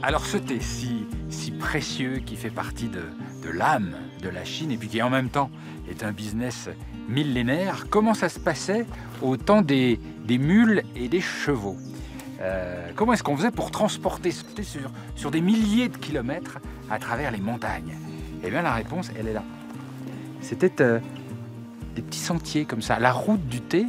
Alors ce thé si précieux qui fait partie de l'âme de la Chine et puis qui en même temps est un business millénaire, comment ça se passait au temps des mules et des chevaux? Comment est-ce qu'on faisait pour transporter ce thé sur des milliers de kilomètres à travers les montagnes? Eh bien la réponse, elle est là. C'était des petits sentiers comme ça. La route du thé,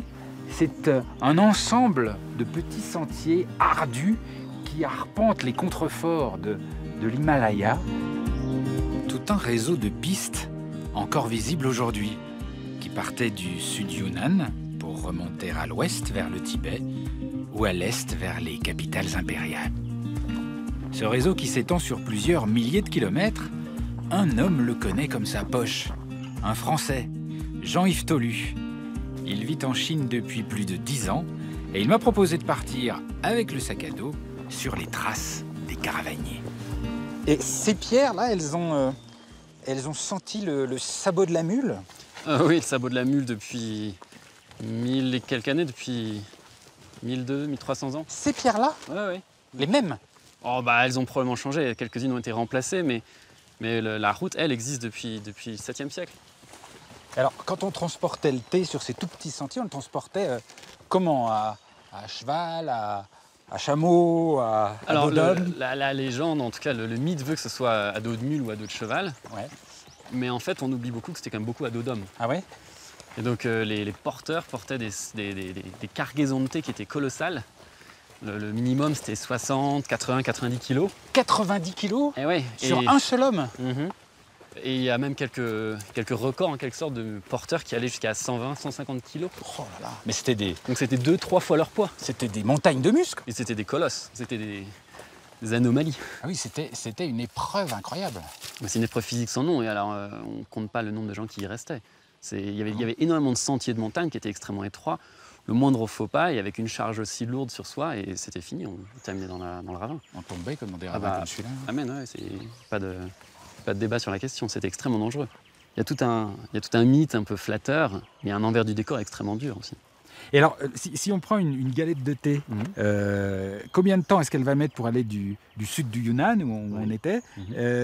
c'est un ensemble de petits sentiers ardus qui arpentent les contreforts de l'Himalaya. Tout un réseau de pistes encore visibles aujourd'hui, qui partaient du sud Yunnan pour remonter à l'ouest vers le Tibet ou à l'est vers les capitales impériales. Ce réseau qui s'étend sur plusieurs milliers de kilomètres, un homme le connaît comme sa poche, un Français, Jean-Yves Tolu. Il vit en Chine depuis plus de 10 ans et il m'a proposé de partir avec le sac à dos sur les traces des caravaniers. Et ces pierres-là, elles ont senti le sabot de la mule? Oui, le sabot de la mule depuis 1000 et quelques années, depuis 1200, 1300 ans. Ces pierres-là? Oui. Les mêmes? Oh, bah, elles ont probablement changé, quelques-unes ont été remplacées, mais la route, elle, existe depuis le 7e siècle. Alors, quand on transportait le thé sur ces tout petits sentiers, on le transportait comment? À cheval, à chameau, à dos d'homme? La légende, en tout cas le mythe veut que ce soit à dos de mule ou à dos de cheval. Ouais. Mais en fait, on oublie beaucoup que c'était quand même beaucoup à dos d'homme. Ah ouais? Et donc les porteurs portaient des cargaisons de thé qui étaient colossales. Le minimum, c'était 60, 80, 90 kilos. 90 kilos? Et ouais, sur un seul homme? Et il y a même quelques records en quelque sorte de porteurs qui allaient jusqu'à 120, 150 kilos. Oh là là. Mais c'était Donc c'était 2-3 fois leur poids. C'était des montagnes de muscles. Et c'était des colosses, c'était des anomalies. Ah oui, c'était une épreuve incroyable. C'est une épreuve physique sans nom, et alors on ne compte pas le nombre de gens qui y restaient. Il y avait énormément de sentiers de montagne qui étaient extrêmement étroits. Le moindre faux pas, et avec une charge aussi lourde sur soi, et c'était fini, on terminait dans le ravin. On tombait comme dans des ravins comme celui-là. Amen, ouais, c'est pas de débat sur la question, c'était extrêmement dangereux. Il y a tout un mythe un peu flatteur, mais il y a un envers du décor extrêmement dur aussi. Et alors, si on prend une galette de thé, combien de temps est-ce qu'elle va mettre pour aller du sud du Yunnan, où on était,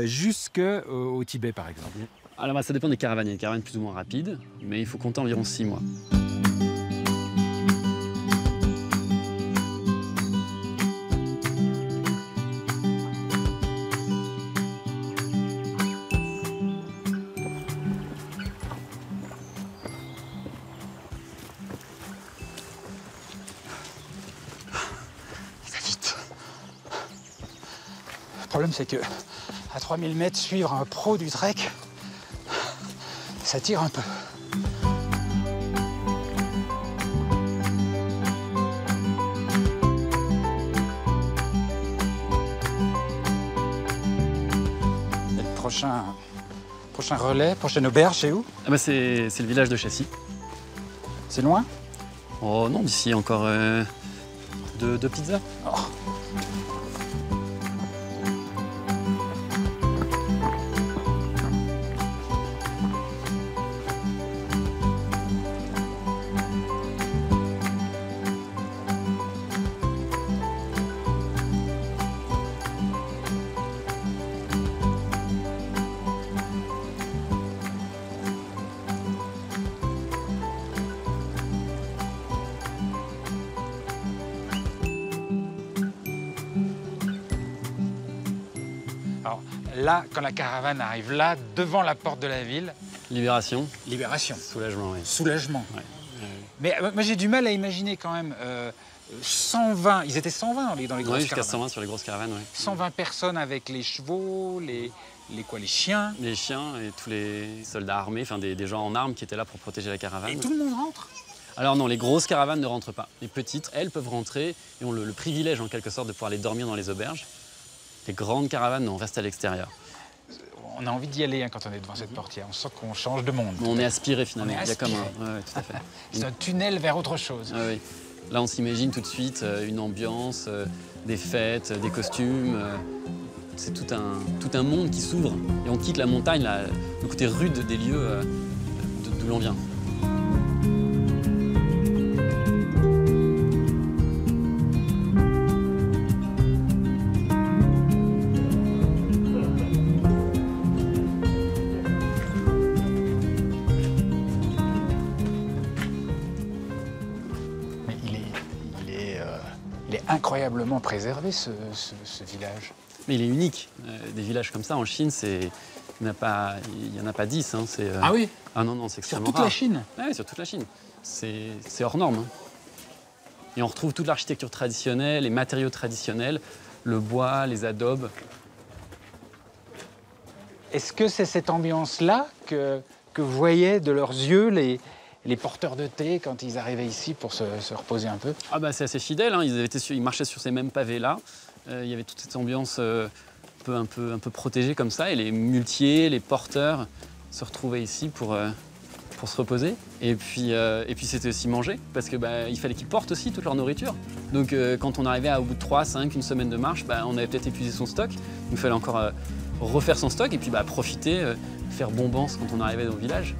jusqu'au Tibet, par exemple? Alors, ça dépend des caravanes. Il y a des caravanes plus ou moins rapides, mais il faut compter environ 6 mois. Le problème, c'est que à 3000 mètres, suivre un pro du trek, ça tire un peu. Et le prochain relais, prochaine auberge, c'est où? C'est le village de Châssis. C'est loin? Oh non, d'ici encore 2 petites heures. Oh. Alors là, quand la caravane arrive là, devant la porte de la ville... Libération. Libération. Soulagement, oui. Soulagement. Ouais. Mais moi, j'ai du mal à imaginer quand même 120, ils étaient 120 dans les grosses caravanes. Oui, jusqu'à 120 sur les grosses caravanes, oui. 120 personnes avec les chevaux, les chiens. Les chiens et tous les soldats armés, enfin des gens en armes qui étaient là pour protéger la caravane. Et tout le monde rentre? Alors non, les grosses caravanes ne rentrent pas. Les petites, elles, peuvent rentrer et ont le privilège en quelque sorte de pouvoir aller dormir dans les auberges. Les grandes caravanes, on reste à l'extérieur. On a envie d'y aller quand on est devant cette portière. On sent qu'on change de monde. On est aspiré finalement. On est aspiré. Il y a comme un... Ouais, tout à fait. C'est un tunnel vers autre chose. Oui. Là, on s'imagine tout de suite une ambiance, des fêtes, des costumes, c'est tout un monde qui s'ouvre et on quitte la montagne, le côté rude des lieux d'où l'on vient. Mais il est incroyablement préservé, ce village. Mais il est unique. Des villages comme ça en Chine, il n'y en a pas 10. Hein, Ah oui? Ah non, c'est Sur extrêmement toute rare. la Chine? Oui, sur toute la Chine. C'est hors norme. Hein. Et on retrouve toute l'architecture traditionnelle, les matériaux traditionnels, le bois, les adobes. Est-ce que c'est cette ambiance-là que vous voyez de leurs yeux les porteurs de thé quand ils arrivaient ici pour se reposer un peu? Ah bah c'est assez fidèle, hein. Ils marchaient sur ces mêmes pavés-là. Il y avait toute cette ambiance un peu protégée comme ça. Et les muletiers, les porteurs se retrouvaient ici pour se reposer. Et puis c'était aussi manger, parce que il fallait qu'ils portent aussi toute leur nourriture. Donc quand on arrivait au bout de 3, 5, une semaine de marche, on avait peut-être épuisé son stock. Il fallait encore refaire son stock et puis profiter, faire bombance quand on arrivait au village.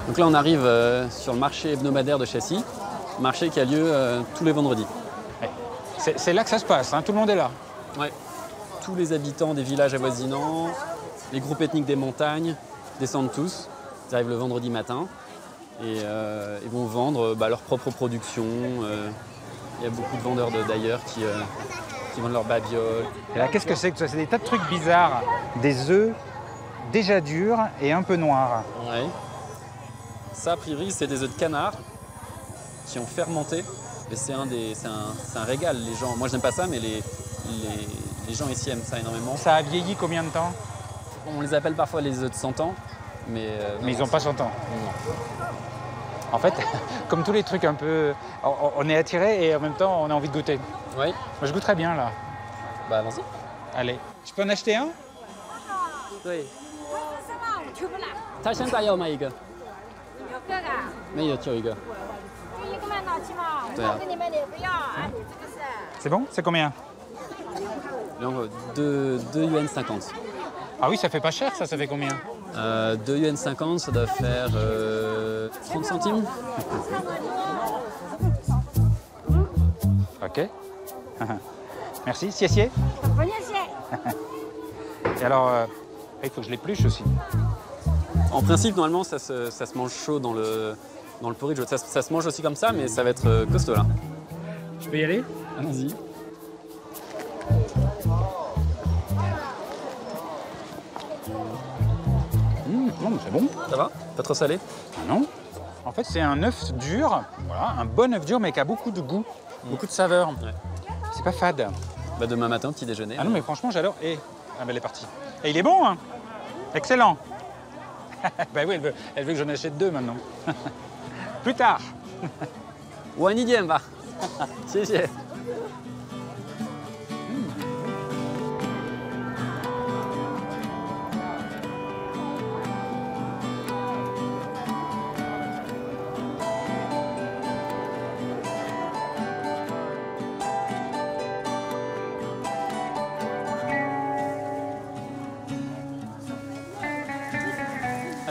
Donc là, on arrive sur le marché hebdomadaire de Châssis, marché qui a lieu tous les vendredis. Ouais. C'est là que ça se passe, hein, tout le monde est là. Ouais. Tous les habitants des villages avoisinants, les groupes ethniques des montagnes descendent tous. Ils arrivent le vendredi matin et ils vont vendre leur propre production. Il y a beaucoup de vendeurs d'ailleurs qui vendent leurs babioles. Et là, qu'est-ce que c'est que ça? C'est des tas de trucs bizarres. Des œufs déjà durs et un peu noirs. Ouais. Ça, a priori, c'est des œufs de canard qui ont fermenté. Et c'est un régal. Les gens, moi, je n'aime pas ça, mais les gens ici aiment ça énormément. Ça a vieilli combien de temps? On les appelle parfois les œufs de 100 ans, mais ils n'ont pas 100 ans. Non. En fait, comme tous les trucs un peu... On est attiré et en même temps, on a envie de goûter. Oui. Moi, je goûterais bien, là. Allons-y. Allez. Je peux en acheter un? Oui. 他现在要买一个，有个啊，没有就一个。就一个麦脑鸡嘛，对啊我给你们你不要啊，你这个是。C'est bon? C'est combien? Donc 2 yuan 50. Ah oui, ça fait pas cher, ça fait combien? 2 yuan 50, ça doit faire 30 centimes. Ok. Merci. Siessier? 不谢谢。 Et alors, il faut que je l'épluche aussi. En principe, normalement, ça se mange chaud dans le porridge. Ça se mange aussi comme ça, mais ça va être costaud là. Je peux y aller? Allons-y. Non, mais c'est bon. Ça va? Pas trop salé? Ah non. En fait, c'est un œuf dur, voilà, un bon œuf dur, mais qui a beaucoup de goût, beaucoup de saveur. Ouais. C'est pas fade. Demain matin, petit déjeuner. Ah non, mais franchement, j'adore. Et elle est partie. Et il est bon, hein? Excellent. Ben oui, elle veut que j'en achète 2 maintenant. Plus tard. 晚一点吧，谢谢。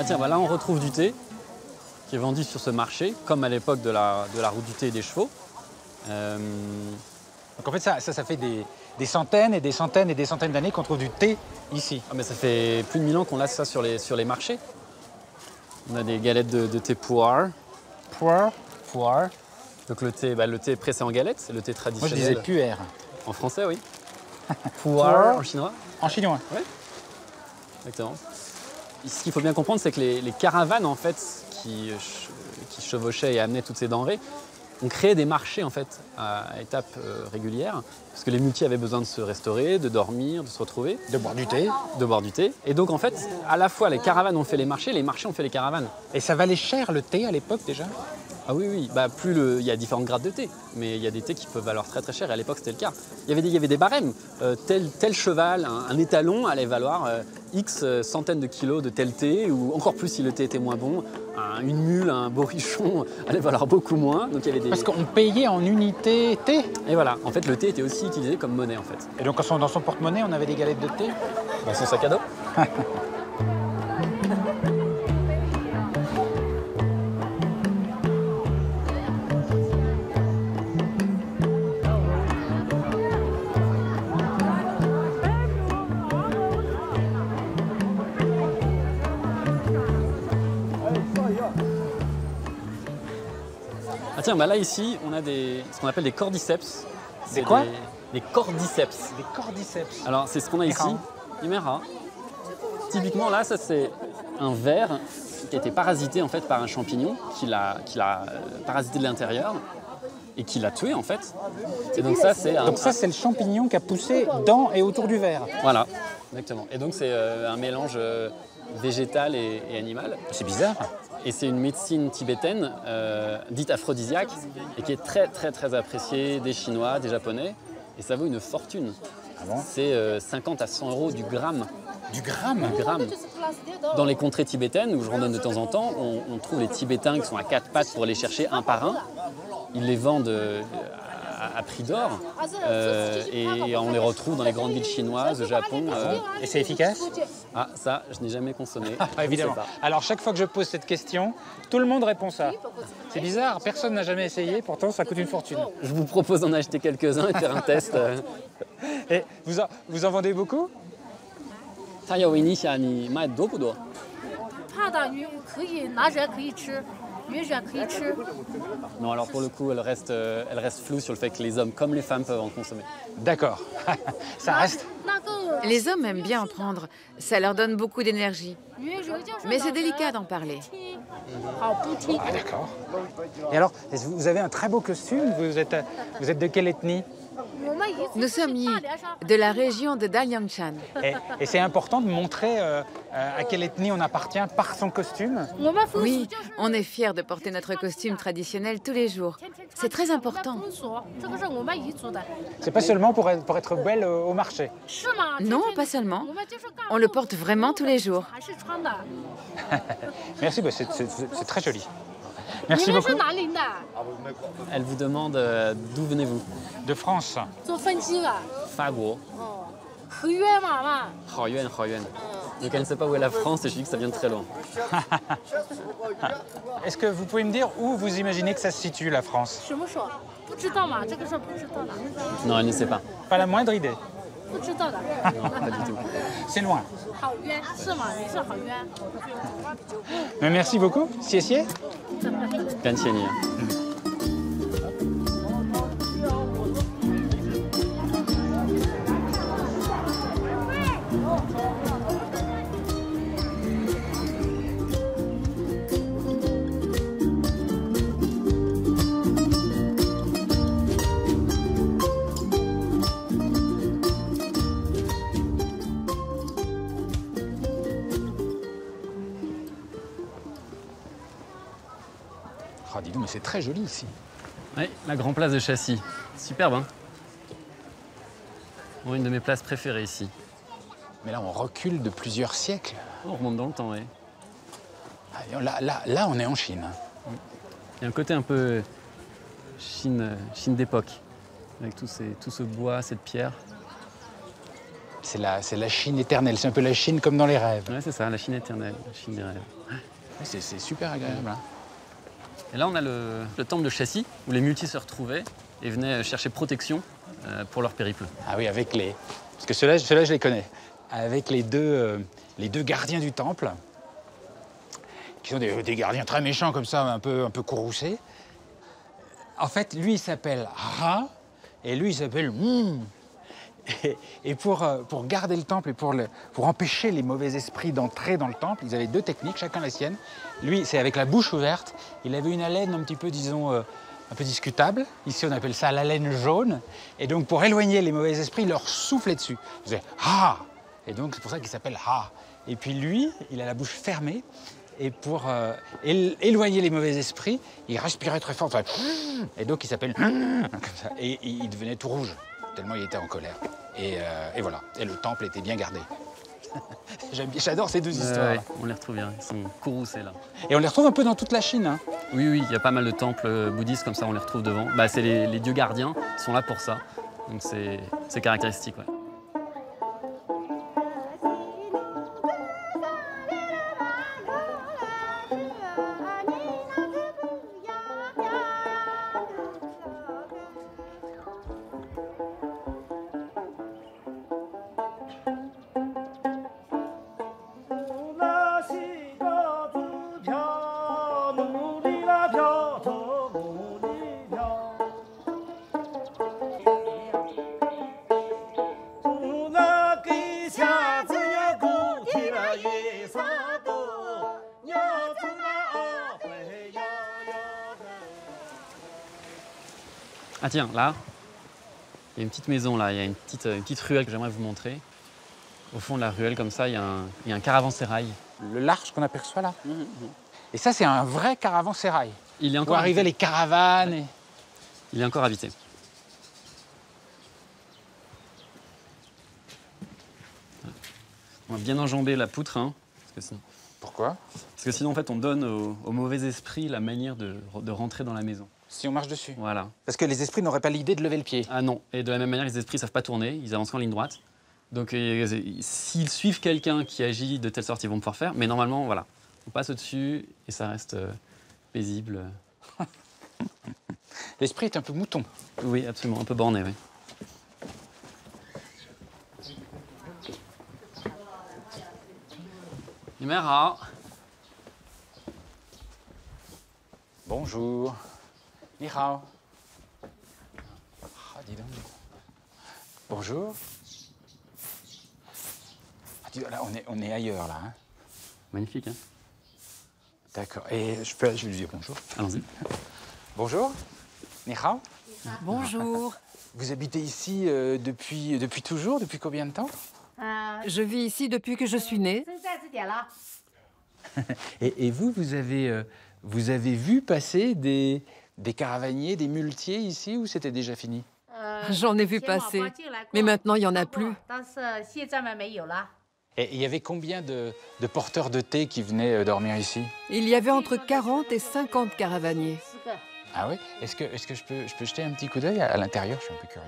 Ah tiens, là on retrouve du thé qui est vendu sur ce marché, comme à l'époque de la route du thé et des chevaux. Donc en fait, ça fait des centaines et des centaines et des centaines d'années qu'on trouve du thé ici. Ah, mais ça fait plus de 1000 ans qu'on a ça sur les marchés. On a des galettes de thé pu'er. Pu'er. Donc le thé pressé en galette, c'est le thé Moi, je traditionnel. disais puer. En français, oui. Pu'er en chinois. En chinois. Oui, exactement. Ce qu'il faut bien comprendre, c'est que les caravanes en fait, qui chevauchaient et amenaient toutes ces denrées, on créait des marchés en fait à étapes régulières, parce que les multis avaient besoin de se restaurer, de dormir, de se retrouver. De boire du thé. De boire du thé. Et donc en fait, à la fois les caravanes ont fait les marchés ont fait les caravanes. Et ça valait cher le thé à l'époque déjà? Ah oui, oui, bah, il y a différents grades de thé, mais il y a des thés qui peuvent valoir très très cher, et à l'époque c'était le cas. Il y avait des barèmes, tel cheval, un étalon allait valoir X centaines de kilos de tel thé, ou encore plus si le thé était moins bon, une mule, un bourrichon allait valoir beaucoup moins. Donc, il y avait des... Parce qu'on payait en unité thé. Et voilà, en fait le thé était aussi utilisé comme monnaie en fait. Et donc dans son porte-monnaie on avait des galettes de thé? Dans son sac à dos. Ah tiens, bah là ici, on a ce qu'on appelle des cordyceps. Des quoi? Des cordyceps. Des cordyceps. Alors c'est ce qu'on a ici, Himera. Typiquement là, ça c'est un ver qui a été parasité en fait par un champignon qui l'a parasité de l'intérieur et qui l'a tué en fait. Et donc ça c'est le champignon qui a poussé dans et autour du ver. Voilà, exactement. Et donc c'est un mélange végétal et animal. C'est bizarre. Et c'est une médecine tibétaine dite aphrodisiaque et qui est très très très appréciée des Chinois, des Japonais. Et ça vaut une fortune. Ah bon? C'est 50 à 100 euros du gramme. Du gramme? Du gramme. Dans les contrées tibétaines, où je randonne de temps en temps, on trouve les Tibétains qui sont à quatre pattes pour les chercher un par un. Ils les vendent à prix d'or et on les retrouve dans les grandes villes chinoises, au Japon. Et c'est efficace? Ah, ça, je n'ai jamais consommé. Évidemment. Alors chaque fois que je pose cette question, tout le monde répond ça. C'est bizarre, personne n'a jamais essayé, pourtant ça coûte une fortune. Je vous propose d'en acheter quelques-uns et de faire un test. Et vous en vendez beaucoup? 它有影响你卖多不多？ 怕大鱼可以拿起来可以吃，鱼选可以吃。 Non, alors pour le coup, elle reste floue sur le fait que les hommes comme les femmes peuvent en consommer. D'accord. Ça reste. Les hommes aiment bien en prendre, ça leur donne beaucoup d'énergie. Mais c'est délicat d'en parler. Ah d'accord. Et alors, vous avez un très beau costume, vous êtes de quelle ethnie? Nous sommes Yi, de la région de Daliangshan. Et c'est important de montrer à quelle ethnie on appartient par son costume? Oui, on est fiers de porter notre costume traditionnel tous les jours. C'est très important. C'est pas seulement pour être belle au marché. Non, pas seulement. On le porte vraiment tous les jours. Merci, bah c'est très joli. Merci beaucoup. Elle vous demande d'où venez-vous? De France. Faguo. Haoyuan. Donc elle ne sait pas où est la France et je dis que ça vient de très loin. Est-ce que vous pouvez me dire où vous imaginez que ça se situe, la France? Non, elle ne sait pas. Pas la moindre idée. Non, pas du tout. C'est loin. Mais merci beaucoup. Xie. 感谢你。Oh, dis donc, mais c'est très joli ici. Oui, la Grand Place de Châssis. Superbe, hein? Bon, une de mes places préférées ici. Mais là, on recule de plusieurs siècles. On remonte dans le temps, oui. Là, on est en Chine. Il y a un côté un peu Chine d'époque, avec tout ce bois, cette pierre. C'est la Chine éternelle, c'est un peu la Chine comme dans les rêves. Oui, c'est ça, la Chine éternelle, la Chine des rêves. C'est super agréable. Hein. Et là, on a le temple de Châssis, où les multis se retrouvaient et venaient chercher protection pour leur périple. Ah oui, avec les... Parce que ceux-là, je les connais. Avec les deux gardiens du temple, qui sont des gardiens très méchants comme ça, un peu courroucés. En fait, lui, il s'appelle Ra, et lui, il s'appelle Mmm. Et pour garder le temple et pour empêcher les mauvais esprits d'entrer dans le temple, ils avaient deux techniques, chacun la sienne. Lui, c'est avec la bouche ouverte. Il avait une haleine un petit peu, disons, un peu discutable. Ici, on appelle ça la laine jaune. Et donc, pour éloigner les mauvais esprits, il leur soufflait dessus. Il faisait « Ha !» Et donc, c'est pour ça qu'il s'appelle « Ha !» Et puis lui, il a la bouche fermée. Et pour éloigner les mauvais esprits, il respirait très fort. Enfin, et donc, il s'appelle comme ça. Et il devenait tout rouge, tellement il était en colère. Et voilà. Et le temple était bien gardé. J'adore ces deux histoires. Ouais, on les retrouve bien, ils sont courroucés là. Et on les retrouve un peu dans toute la Chine. Hein. Oui, oui, il y a pas mal de temples bouddhistes comme ça, on les retrouve devant. Bah, c'est les dieux gardiens, ils sont là pour ça. Donc c'est caractéristique, ouais. Ah tiens, là, il y a une petite maison, là, il y a une petite ruelle que j'aimerais vous montrer. Au fond de la ruelle, comme ça, il y a un caravansérail. Le large qu'on aperçoit là. Et ça, c'est un vrai caravansérail. Il est Où encore arrivaient les caravanes. Et... Il est encore habité. On va bien enjamber la poutre, hein, Pourquoi? parce que sinon, en fait, on donne aux mauvais esprits la manière de rentrer dans la maison. Si on marche dessus. Voilà. Parce que les esprits n'auraient pas l'idée de lever le pied. Ah non, et de la même manière, les esprits ne savent pas tourner, ils avancent en ligne droite. Donc, s'ils suivent quelqu'un qui agit de telle sorte, ils vont pouvoir faire. Mais normalement, voilà, on passe au-dessus et ça reste paisible. L'esprit est un peu mouton. Oui, absolument, un peu borné, oui. Numéro. Bonjour. Ni hao. Ah, dis donc. Bonjour. Ah, dis donc, là, on est ailleurs, là. Hein. Magnifique, hein? D'accord. Et je vais lui dire bonjour. Allons-y. Bonjour. Ni hao. Bonjour. Vous habitez ici depuis toujours? Depuis combien de temps? Je vis ici depuis que je suis née. Et vous avez vu passer des caravaniers, des muletiers ici, ou c'était déjà fini? J'en ai vu passer, mais maintenant il n'y en a plus. Et il y avait combien de porteurs de thé qui venaient dormir ici? Il y avait entre 40 et 50 caravaniers. Ah oui? Est-ce que je peux jeter un petit coup d'œil à l'intérieur? Je suis un peu curieux.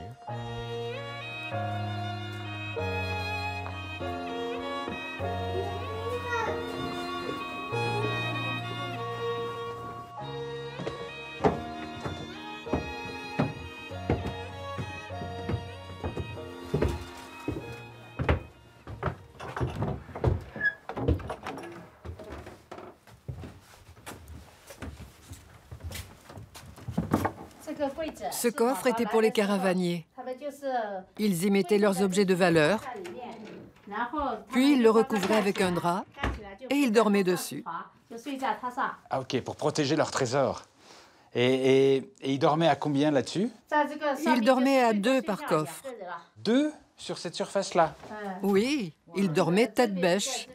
Ce coffre était pour les caravaniers. Ils y mettaient leurs objets de valeur, puis ils le recouvraient avec un drap et ils dormaient dessus. Ah ok, pour protéger leur trésor. Et ils dormaient à combien là-dessus? Ils dormaient à 2 par coffre. 2 sur cette surface-là? Oui, ils dormaient tête bêche.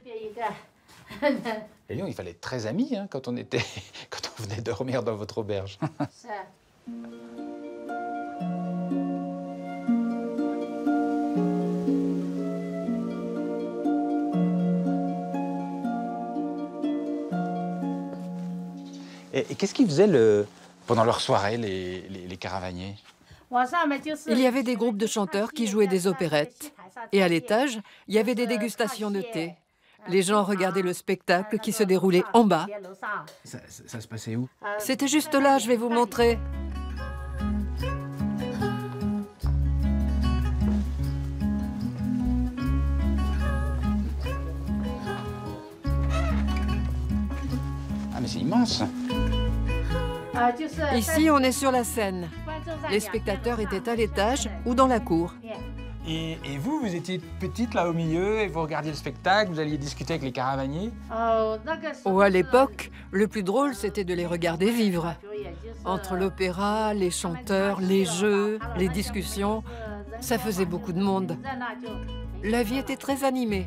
Et nous, il fallait être très amis hein, quand on venait dormir dans votre auberge. Et qu'est-ce qu'ils faisaient pendant leur soirée, les caravaniers? Il y avait des groupes de chanteurs qui jouaient des opérettes. Et à l'étage, il y avait des dégustations de thé. Les gens regardaient le spectacle qui se déroulait en bas. Ça se passait où? C'était juste là, je vais vous montrer. Ah mais c'est immense! Ici, on est sur la scène. Les spectateurs étaient à l'étage ou dans la cour. Et vous, vous étiez petite là au milieu et vous regardiez le spectacle, vous alliez discuter avec les caravaniers? Oh, à l'époque, le plus drôle, c'était de les regarder vivre. Entre l'opéra, les chanteurs, les jeux, les discussions, ça faisait beaucoup de monde. La vie était très animée.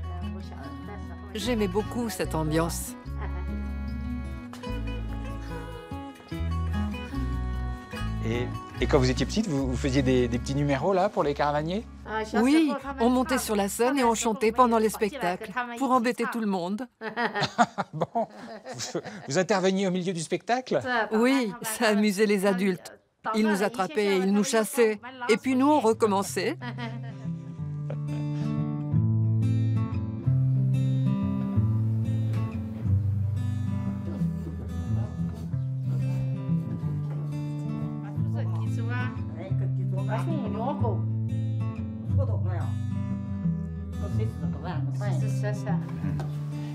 J'aimais beaucoup cette ambiance. Et quand vous étiez petite, vous faisiez des petits numéros là pour les caravaniers? Oui, on montait sur la scène et on chantait pendant les spectacles pour embêter tout le monde. Bon, vous interveniez au milieu du spectacle? Oui, ça amusait les adultes. Ils nous attrapaient, ils nous chassaient. Et puis nous, on recommençait.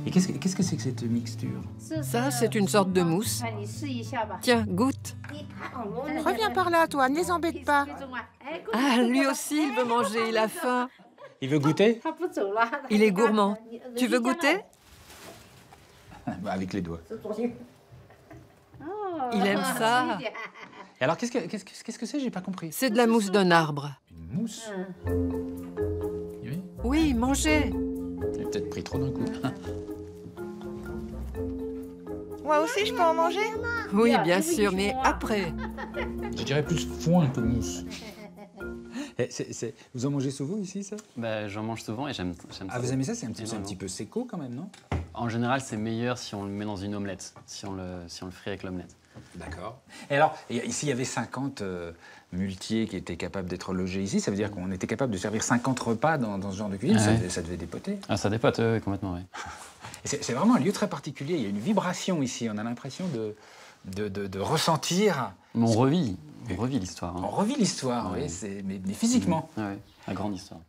Et qu'est-ce que c'est que cette mixture? Ça, c'est une sorte de mousse. Tiens, goûte. Reviens par là, toi, ne les embête pas. Ah, lui aussi, il veut manger, il a faim. Il veut goûter? Il est gourmand. Tu veux goûter? Avec les doigts. Il aime ça. Et alors, qu'est-ce que c'est? J'ai pas compris. C'est de la mousse d'un arbre. Une mousse? Oui. Oui, mangez. J'ai peut-être pris trop d'un coup. Moi aussi, je peux en manger? Oui, bien sûr, mais après. Je dirais plus foin que mousse. Vous en mangez souvent ici, ça? Bah, j'en mange souvent et j'aime ça. Ah, vous aimez ça? C'est un petit Énormément. peu séco quand même, non? En général, c'est meilleur si on le met dans une omelette, si on le frit avec l'omelette. D'accord. Et alors, s'il y avait 50 muletiers qui étaient capables d'être logés ici, ça veut dire qu'on était capable de servir 50 repas dans ce genre de cuisine? Ouais. Ça devait dépoter. Ah, ça dépote, complètement, oui. C'est vraiment un lieu très particulier. Il y a une vibration ici. On a l'impression de ressentir. Mais on revit l'histoire. On Hein. revit l'histoire, Ouais. oui, mais physiquement. Ah, oui, la grande histoire.